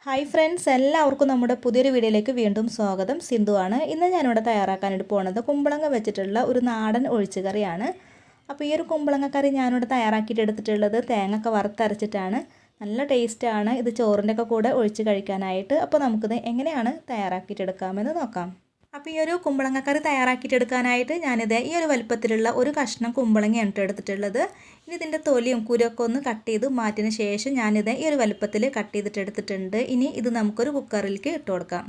Hi friends, എല്ലാവർക്കും നമ്മുടെ പുതിയൊരു വീഡിയോയിലേക്ക് വീണ്ടും സ്വാഗതം. സിന്ധു ആണ്. ഇന്ന് ഞാനിവിടെ തയ്യാറാക്കാനായിട്ട് പോകുന്നത് കുമ്പളങ്ങ വെച്ചിട്ടുള്ള ഒരു നാടൻ ഒഴിച്ചുകറിയാണ്. അപ്പോൾ ഈ ഒരു കുമ്പളങ്ങ കറി ഞാനിവിടെ തയ്യാറാക്കിയിട്ട് എടുത്തിട്ടുള്ളത് തേങ്ങയൊക്കെ വറുത്തരച്ചിട്ടാണ്. നല്ല ടേസ്റ്റാണ് ഇത് ചോറിൻ്റെ ഒക്കെ കൂടെ ഒഴിച്ച് കഴിക്കാനായിട്ട്. അപ്പോൾ നമുക്കിത് എങ്ങനെയാണ് തയ്യാറാക്കിയിട്ട് എടുക്കാമെന്ന് നോക്കാം. അപ്പോൾ ഈ ഒരു കുമ്പളങ്ങ കറി തയ്യാറാക്കിയിട്ടെടുക്കാനായിട്ട് ഞാനിത് ഈ ഒരു വലുപ്പത്തിലുള്ള ഒരു കഷ്ണം കുമ്പളങ്ങയാണ് എടുത്തിട്ടുള്ളത്. ഇനി ഇതിൻ്റെ തൊലിയും കുരുവൊക്കെ ഒന്ന് കട്ട് ചെയ്ത് മാറ്റിയതിന് ശേഷം ഞാനിത് ഈ ഒരു വലുപ്പത്തിൽ കട്ട് ചെയ്തിട്ട് എടുത്തിട്ടുണ്ട്. ഇനി ഇത് നമുക്കൊരു കുക്കറിലേക്ക് ഇട്ട് കൊടുക്കാം.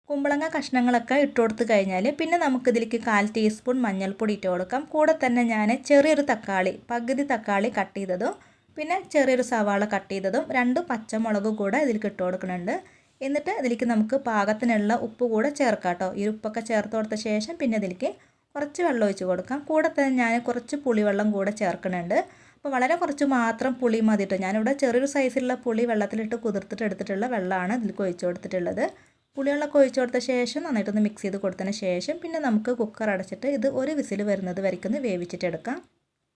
കുമ്പളങ്ങ കഷ്ണങ്ങളൊക്കെ ഇട്ട് കൊടുത്ത് കഴിഞ്ഞാൽ പിന്നെ നമുക്കിതിലേക്ക് 1/4 ടീസ്പൂൺ മഞ്ഞൾപ്പൊടി ഇട്ട് കൊടുക്കാം. കൂടെ തന്നെ ഞാൻ ചെറിയൊരു തക്കാളി, പകുതി തക്കാളി കട്ട് ചെയ്തതും പിന്നെ ചെറിയൊരു സവാള കട്ട് ചെയ്തതും 2 പച്ചമുളക് കൂടെ ഇതിലേക്ക് ഇട്ട് കൊടുക്കുന്നുണ്ട്. എന്നിട്ട് ഇതിലേക്ക് നമുക്ക് പാകത്തിനുള്ള ഉപ്പ് കൂടെ ചേർക്കാം കേട്ടോ. ഈ ഉപ്പൊക്കെ ചേർത്ത് കൊടുത്ത ശേഷം പിന്നെ ഇതിലേക്ക് കുറച്ച് വെള്ളം ഒഴിച്ച് കൊടുക്കാം. കൂടെ തന്നെ ഞാൻ കുറച്ച് പുളിവെള്ളം കൂടെ ചേർക്കുന്നുണ്ട്. അപ്പോൾ വളരെ കുറച്ച് മാത്രം പുളി മതി കേട്ടോ. ഞാനിവിടെ ചെറിയൊരു സൈസിലുള്ള പുളി വെള്ളത്തിലിട്ട് കുതിർത്തിട്ട് എടുത്തിട്ടുള്ള വെള്ളമാണ് ഇതിലേക്ക് ഒഴിച്ച് കൊടുത്തിട്ടുള്ളത്. പുളിവെള്ളമൊക്കെ ഒഴിച്ച് കൊടുത്ത ശേഷം നന്നായിട്ടൊന്ന് മിക്സ് ചെയ്ത് കൊടുത്തതിന് ശേഷം പിന്നെ നമുക്ക് കുക്കർ അടച്ചിട്ട് ഇത് ഒരു വിസിൽ വരുന്നത് വരയ്ക്കൊന്ന് വേവിച്ചിട്ടെടുക്കാം.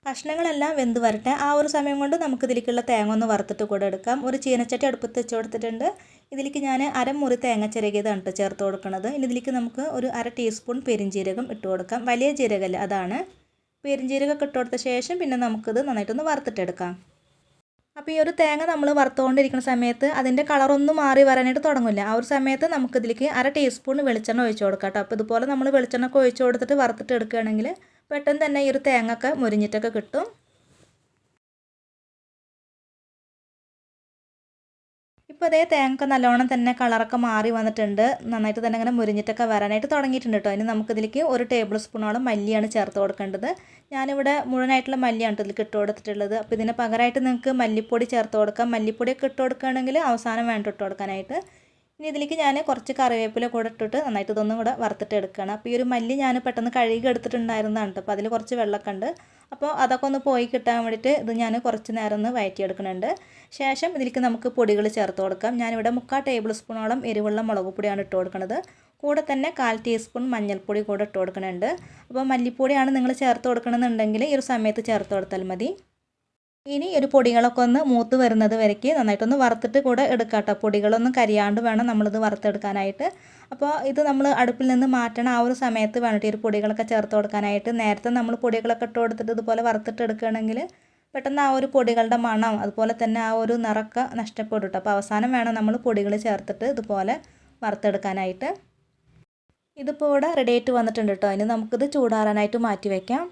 കഷ്ണങ്ങളെല്ലാം വെന്ത് വരട്ടെ. ആ ഒരു സമയം കൊണ്ട് നമുക്ക് ഇതിലേക്കുള്ള തേങ്ങ ഒന്ന് വറുത്തിട്ട് കൂടെ എടുക്കാം. ഒരു ചീനച്ചട്ടി അടുപ്പത്ത് വെച്ച് കൊടുത്തിട്ടുണ്ട്. ഇതിലേക്ക് ഞാൻ അരമുറി തേങ്ങ ചിരകിയതാണ് ചേർത്ത് കൊടുക്കുന്നത്. ഇനി ഇതിലേക്ക് നമുക്ക് ഒരു 1/2 ടീസ്പൂൺ പെരിഞ്ജീരകം ഇട്ട് കൊടുക്കാം. വലിയ ജീരകമല്ല, അതാണ്. പെരിഞ്ജീരകമൊക്കെ ഇട്ട് കൊടുത്ത ശേഷം പിന്നെ നമുക്കിത് നന്നായിട്ടൊന്ന് വറുത്തിട്ടെടുക്കാം. അപ്പോൾ ഈ ഒരു തേങ്ങ നമ്മൾ വറുത്തുകൊണ്ടിരിക്കുന്ന സമയത്ത് അതിൻ്റെ കളറൊന്നും മാറി വരാനായിട്ട് തുടങ്ങില്ല. ആ ഒരു സമയത്ത് നമുക്കിതിലേക്ക് 1/2 ടീസ്പൂൺ വെളിച്ചെണ്ണ ഒഴിച്ച് കൊടുക്കാം കേട്ടോ. അപ്പോൾ ഇതുപോലെ നമ്മൾ വെളിച്ചെണ്ണ ഒക്കെ ഒഴിച്ച് കൊടുത്തിട്ട് വറുത്തിട്ട് എടുക്കുകയാണെങ്കിൽ പെട്ടെന്ന് തന്നെ ഈ ഒരു തേങ്ങയൊക്കെ മുരിഞ്ഞിട്ടൊക്കെ കിട്ടും. ഇപ്പോൾ അതേ തേങ്ങ നല്ലോണം തന്നെ കളറൊക്കെ മാറി വന്നിട്ടുണ്ട്. നന്നായിട്ട് തന്നെ ഇങ്ങനെ മുരിഞ്ഞിട്ടൊക്കെ വരാനായിട്ട് തുടങ്ങിയിട്ടുണ്ട് കേട്ടോ. ഇനി നമുക്കിതിലേക്ക് 1 ടേബിൾ സ്പൂണോളം മല്ലിയാണ് ചേർത്ത് കൊടുക്കേണ്ടത്. ഞാനിവിടെ മുഴുവനായിട്ടുള്ള മല്ലിയാണ് ഇതിലേക്ക് ഇട്ട് കൊടുത്തിട്ടുള്ളത്. അപ്പോൾ ഇതിന് പകരമായിട്ട് നിങ്ങൾക്ക് മല്ലിപ്പൊടി ചേർത്ത് കൊടുക്കാം. മല്ലിപ്പൊടിയൊക്കെ ഇട്ട് കൊടുക്കുകയാണെങ്കിൽ അവസാനം വേണ്ട ഇട്ട് കൊടുക്കാനായിട്ട്. ഇനി ഇതിലേക്ക് ഞാൻ കുറച്ച് കറിവേപ്പില കൂടെ ഇട്ടിട്ട് നന്നായിട്ട് ഇതൊന്നും കൂടെ വറുത്തിട്ട് എടുക്കുകയാണ്. അപ്പോൾ ഈ ഒരു മല്ലി ഞാൻ പെട്ടെന്ന് കഴുകി എടുത്തിട്ടുണ്ടായിരുന്നതാണ് കേട്ടോ. അപ്പോൾ അതിൽ കുറച്ച് വെള്ളമൊക്കെ ഉണ്ട്. അപ്പോൾ അതൊക്കെ ഒന്ന് പോയി കിട്ടാൻ വേണ്ടിയിട്ട് ഇത് ഞാൻ കുറച്ച് നേരം ഒന്ന് വഴറ്റിയെടുക്കുന്നുണ്ട്. ശേഷം ഇതിലേക്ക് നമുക്ക് പൊടികൾ ചേർത്ത് കൊടുക്കാം. ഞാനിവിടെ 3/4 ടേബിൾ സ്പൂണോളം എരിവുള്ള മുളക് പൊടിയാണ് ഇട്ട് കൊടുക്കുന്നത്. കൂടെ തന്നെ 1/4 ടീസ്പൂൺ മഞ്ഞൾപ്പൊടി കൂടെ ഇട്ട് കൊടുക്കുന്നുണ്ട്. അപ്പോൾ മല്ലിപ്പൊടിയാണ് നിങ്ങൾ ചേർത്ത് കൊടുക്കണമെന്നുണ്ടെങ്കിൽ ഈ ഒരു സമയത്ത് ചേർത്ത് കൊടുത്താൽ മതി. ഇനി ഒരു പൊടികളൊക്കെ ഒന്ന് മൂത്ത് വരുന്നത് വരയ്ക്ക് നന്നായിട്ടൊന്ന് വറുത്തിട്ട് കൂടെ എടുക്കാം കേട്ടോ. പൊടികളൊന്നും കരിയാണ്ട് വേണം നമ്മളിത് വറുത്തെടുക്കാനായിട്ട്. അപ്പോൾ ഇത് നമ്മൾ അടുപ്പിൽ നിന്ന് മാറ്റണം. ആ ഒരു സമയത്ത് വേണ്ടിയിട്ട് ഈ ഒരു പൊടികളൊക്കെ ചേർത്ത് കൊടുക്കാനായിട്ട്. നേരത്തെ നമ്മൾ പൊടികളൊക്കെ ഇട്ട് കൊടുത്തിട്ട് ഇതുപോലെ വറുത്തിട്ട് എടുക്കുകയാണെങ്കിൽ പെട്ടെന്ന് ആ ഒരു പൊടികളുടെ മണം അതുപോലെ തന്നെ ആ ഒരു നിറമൊക്കെ നഷ്ടപ്പെടും കേട്ടോ. അപ്പോൾ അവസാനം വേണം നമ്മൾ പൊടികൾ ചേർത്തിട്ട് ഇതുപോലെ വറുത്തെടുക്കാനായിട്ട്. ഇതിപ്പോൾ ഇവിടെ റെഡി ആയിട്ട് വന്നിട്ടുണ്ട് കേട്ടോ. ഇനി നമുക്കിത് ചൂടാറാനായിട്ട് മാറ്റി വയ്ക്കാം.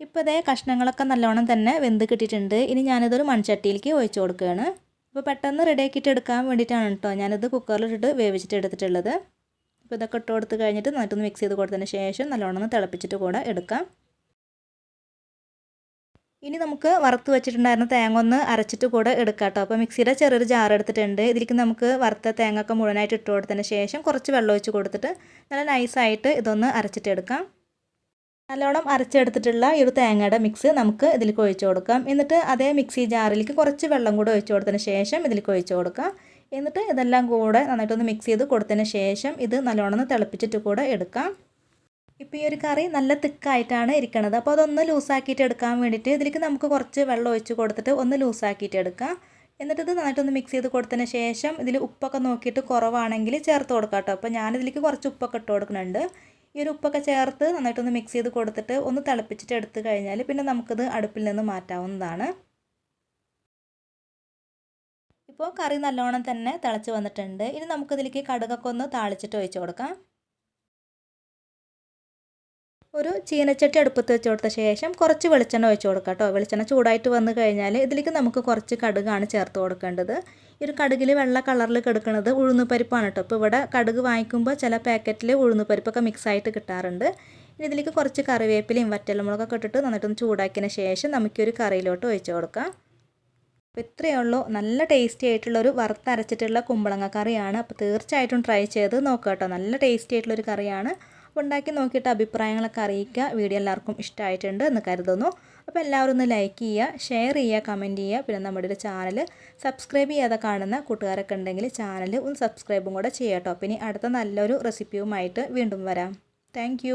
ഇപ്പോൾ ഇതേ കഷ്ണങ്ങളൊക്കെ നല്ലോണം തന്നെ വെന്ത് കിട്ടിയിട്ടുണ്ട്. ഇനി ഞാനിതൊരു മൺചട്ടിയിലേക്ക് ഒഴിച്ച് കൊടുക്കുകയാണ്. അപ്പോൾ പെട്ടെന്ന് റെഡിയാക്കിയിട്ട് എടുക്കാൻ വേണ്ടിയിട്ടാണ് കേട്ടോ ഞാനിത് കുക്കറിലിട്ടിട്ട് വേവിച്ചിട്ട് എടുത്തിട്ടുള്ളത്. അപ്പോൾ ഇതൊക്കെ ഇട്ട് കൊടുത്ത് കഴിഞ്ഞിട്ട് നന്നായിട്ടൊന്ന് മിക്സ് ചെയ്ത് കൊടുത്തതിന് ശേഷം നല്ലോണം ഒന്ന് തിളപ്പിച്ചിട്ട് കൂടെ എടുക്കാം. ഇനി നമുക്ക് വറുത്ത് വെച്ചിട്ടുണ്ടായിരുന്ന തേങ്ങ ഒന്ന് അരച്ചിട്ട് കൂടെ എടുക്കാം കേട്ടോ. അപ്പോൾ മിക്സിയുടെ ചെറിയൊരു ജാർ എടുത്തിട്ടുണ്ട്. ഇതിലേക്ക് നമുക്ക് വറുത്ത തേങ്ങ മുഴുവനായിട്ട് ഇട്ട് കൊടുത്തതിന് ശേഷം കുറച്ച് വെള്ളം ഒഴിച്ച് കൊടുത്തിട്ട് നല്ല നൈസായിട്ട് ഇതൊന്ന് അരച്ചിട്ട് എടുക്കാം. നല്ലോണം അരച്ചെടുത്തിട്ടുള്ള ഈ ഒരു തേങ്ങയുടെ മിക്സ് നമുക്ക് ഇതിലേക്ക് ഒഴിച്ച് കൊടുക്കാം. എന്നിട്ട് അതേ മിക്സി ജാറിലേക്ക് കുറച്ച് വെള്ളം കൂടെ ഒഴിച്ച് കൊടുത്തതിന് ശേഷം ഇതിലേക്ക് ഒഴിച്ച് കൊടുക്കാം. എന്നിട്ട് ഇതെല്ലാം കൂടെ നന്നായിട്ടൊന്ന് മിക്സ് ചെയ്ത് കൊടുത്തതിന് ശേഷം ഇത് നല്ലോണം ഒന്ന് തിളപ്പിച്ചിട്ട് കൂടെ എടുക്കാം. ഇപ്പോൾ ഈ ഒരു കറി നല്ല തിക്കായിട്ടാണ് ഇരിക്കുന്നത്. അപ്പോൾ അതൊന്ന് ലൂസാക്കിയിട്ട് എടുക്കാൻ വേണ്ടിയിട്ട് ഇതിലേക്ക് നമുക്ക് കുറച്ച് വെള്ളം ഒഴിച്ച് കൊടുത്തിട്ട് ഒന്ന് ലൂസാക്കിയിട്ട് എടുക്കാം. എന്നിട്ട് ഇത് നന്നായിട്ടൊന്ന് മിക്സ് ചെയ്ത് കൊടുത്തതിന് ശേഷം ഇതിൽ ഉപ്പൊക്കെ നോക്കിയിട്ട് കുറവാണെങ്കിൽ ചേർത്ത് കൊടുക്കാം കേട്ടോ. അപ്പോൾ ഞാനിതിലേക്ക് കുറച്ച് ഉപ്പൊക്കെ ഇട്ട് കൊടുക്കുന്നുണ്ട്. ഈ ഒരു ഉപ്പൊക്കെ ചേർത്ത് നന്നായിട്ടൊന്ന് മിക്സ് ചെയ്ത് കൊടുത്തിട്ട് ഒന്ന് തിളപ്പിച്ചിട്ട് എടുത്തു കഴിഞ്ഞാൽ പിന്നെ നമുക്കിത് അടുപ്പിൽ നിന്ന് മാറ്റാവുന്നതാണ്. ഇപ്പോൾ കറി നല്ലോണം തന്നെ തിളച്ച് വന്നിട്ടുണ്ട്. ഇനി നമുക്കിതിലേക്ക് കടുകൊക്കെ ഒന്ന് താളിച്ചിട്ട് ഒഴിച്ച് കൊടുക്കാം. ഒരു ചീനച്ചട്ടി അടുപ്പത്ത് വെച്ച് കൊടുത്ത ശേഷം കുറച്ച് വെളിച്ചെണ്ണ ഒഴിച്ച് കൊടുക്കാം കേട്ടോ. വെളിച്ചെണ്ണ ചൂടായിട്ട് വന്നു കഴിഞ്ഞാൽ ഇതിലേക്ക് നമുക്ക് കുറച്ച് കടുകാണ് ചേർത്ത് കൊടുക്കേണ്ടത്. ഈ ഒരു കടുകിൽ വെള്ള കളറിൽ കിടക്കുന്നത് ഉഴുന്നുപരിപ്പാണ് കേട്ടോ. അപ്പോൾ ഇവിടെ കടുക് വാങ്ങിക്കുമ്പോൾ ചില പാക്കറ്റിൽ ഉഴുന്നുപരിപ്പൊക്കെ മിക്സായിട്ട് കിട്ടാറുണ്ട്. ഇനി ഇതിലേക്ക് കുറച്ച് കറിവേപ്പിലയും വറ്റൽമുളകൊക്കെ ഇട്ടിട്ട് നന്നായിട്ടൊന്ന് ചൂടാക്കിയതിന് ശേഷം നമുക്കൊരു കറിയിലോട്ട് ഒഴിച്ച് കൊടുക്കാം. അപ്പോൾ ഇത്രയേ ഉള്ളൂ. നല്ല ടേസ്റ്റി ആയിട്ടുള്ളൊരു വറുത്തരച്ചിട്ടുള്ള കുമ്പളങ്ങ കറിയാണ്. അപ്പോൾ തീർച്ചയായിട്ടും ട്രൈ ചെയ്ത് നോക്കുക കേട്ടോ. നല്ല ടേസ്റ്റി ആയിട്ടുള്ളൊരു കറിയാണ്. അപ്പോൾ ഉണ്ടാക്കി നോക്കിയിട്ട് അഭിപ്രായങ്ങളൊക്കെ അറിയിക്കുക. വീഡിയോ എല്ലാവർക്കും ഇഷ്ടമായിട്ടുണ്ട് എന്ന് കരുതുന്നു. അപ്പോൾ എല്ലാവരും ഒന്ന് ലൈക്ക് ചെയ്യുക, ഷെയർ ചെയ്യുക, കമൻറ്റ് ചെയ്യുക. പിന്നെ നമ്മുടെ ഒരു ചാനൽ സബ്സ്ക്രൈബ് ചെയ്യാതെ കാണുന്ന കൂട്ടുകാരൊക്കെ ഉണ്ടെങ്കിൽ ചാനൽ ഒന്ന് സബ്സ്ക്രൈബും കൂടെ ചെയ്യാം കേട്ടോ. അപ്പോൾ ഇനി അടുത്ത നല്ലൊരു റെസിപ്പിയുമായിട്ട് വീണ്ടും വരാം. താങ്ക്